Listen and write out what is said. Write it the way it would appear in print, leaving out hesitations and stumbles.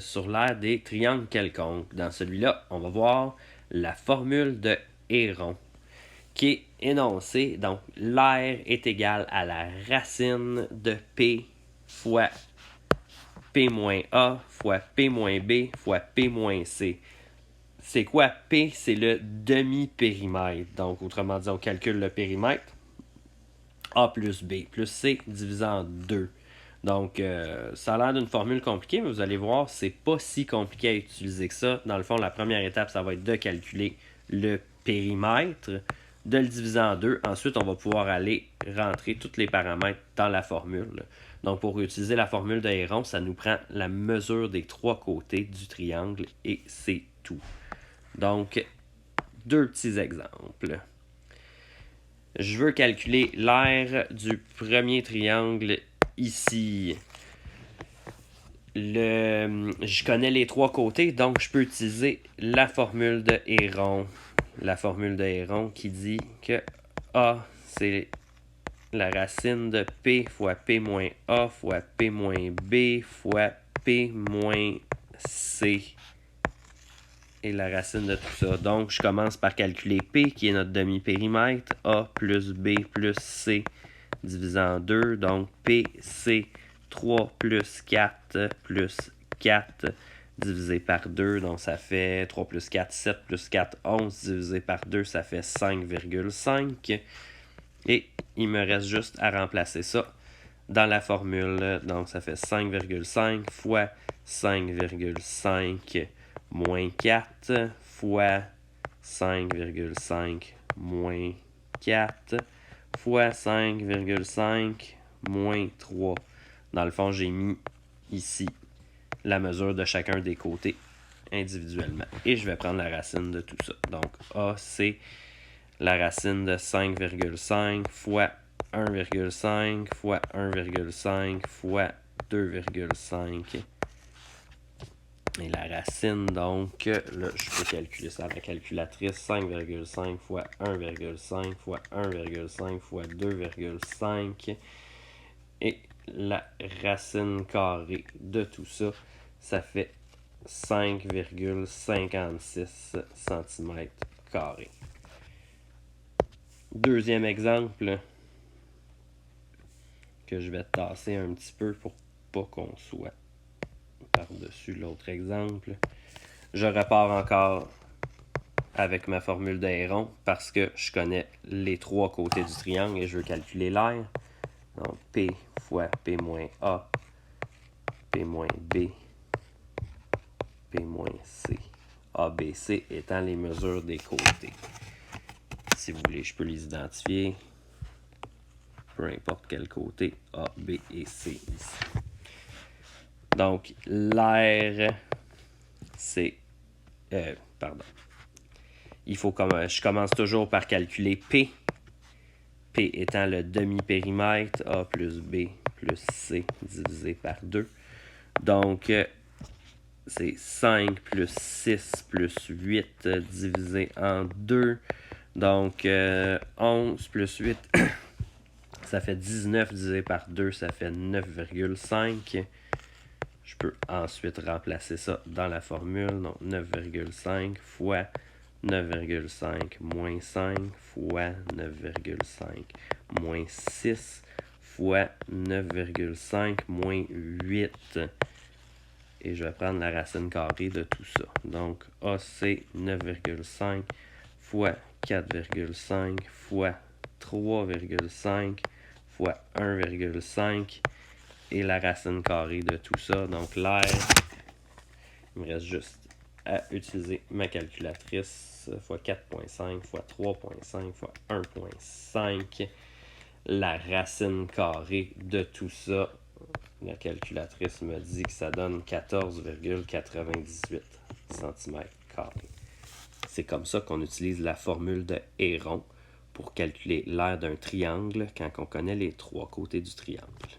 sur l'aire des triangles quelconques. Dans celui-là, on va voir la formule de Héron qui est énoncée. Donc, l'aire est égal à la racine de P fois P-A fois P-B fois P-C. C'est quoi P? C'est le demi-périmètre. Donc, autrement dit, on calcule le périmètre. A plus B plus C divisé en 2. Donc, ça a l'air d'une formule compliquée, mais vous allez voir, c'est pas si compliqué à utiliser que ça. Dans le fond, la première étape, ça va être de calculer le périmètre, de le diviser en 2. Ensuite, on va pouvoir aller rentrer tous les paramètres dans la formule. Donc, pour utiliser la formule de Héron, ça nous prend la mesure des 3 côtés du triangle et c'est tout. Donc, 2 petits exemples. Je veux calculer l'aire du premier triangle ici. Je connais les 3 côtés, donc je peux utiliser la formule de Héron. La formule de Héron qui dit que A, c'est la racine de P fois P moins A fois P moins B fois P moins C. Et la racine de tout ça. Donc, je commence par calculer P, qui est notre demi-périmètre. A plus B plus C divisé en 2. Donc, P, C, 3 plus 4 divisé par 2. Donc, ça fait 3 plus 4, 7 plus 4, 11 divisé par 2. Ça fait 5,5. Et il me reste juste à remplacer ça dans la formule. Donc, ça fait 5,5 fois 5,5 moins 4 fois 5,5 moins 4 fois 5,5 moins 3. Dans le fond, j'ai mis ici la mesure de chacun des côtés individuellement. Et je vais prendre la racine de tout ça. Donc, A, c'est la racine de 5,5 fois 1,5 fois 1,5 fois 2,5. Et la racine, donc, là, je peux calculer ça avec la calculatrice. 5,5 fois 1,5 fois 1,5 fois 2,5. Et la racine carrée de tout ça, ça fait 5,56 cm². Deuxième exemple, que je vais tasser un petit peu pour pas qu'on soit par-dessus l'autre exemple. Je repars encore avec ma formule d'Héron parce que je connais les 3 côtés du triangle et je veux calculer l'aire. Donc, P fois P moins A, P moins B, P moins C. A, B, C étant les mesures des côtés. Si vous voulez, je peux les identifier. Peu importe quel côté, A, B et C ici. Donc, l'aire, c'est... je commence toujours par calculer P. P étant le demi-périmètre, A plus B plus C divisé par 2. Donc, c'est 5 plus 6 plus 8 divisé en 2. Donc, 11 plus 8, ça fait 19 divisé par 2, ça fait 9,5. Je peux ensuite remplacer ça dans la formule. Donc, 9,5 fois 9,5 moins 5 fois 9,5 moins 6 fois 9,5 moins 8. Et je vais prendre la racine carrée de tout ça. Donc, A, c'est 9,5 fois 4,5 fois 3,5 fois 1,5 et la racine carrée de tout ça. Donc, l'aire, il me reste juste à utiliser ma calculatrice fois 4,5 fois 3,5 fois 1,5. La racine carrée de tout ça, la calculatrice me dit que ça donne 14,98 cm². C'est comme ça qu'on utilise la formule de Héron pour calculer l'aire d'un triangle quand on connaît les 3 côtés du triangle.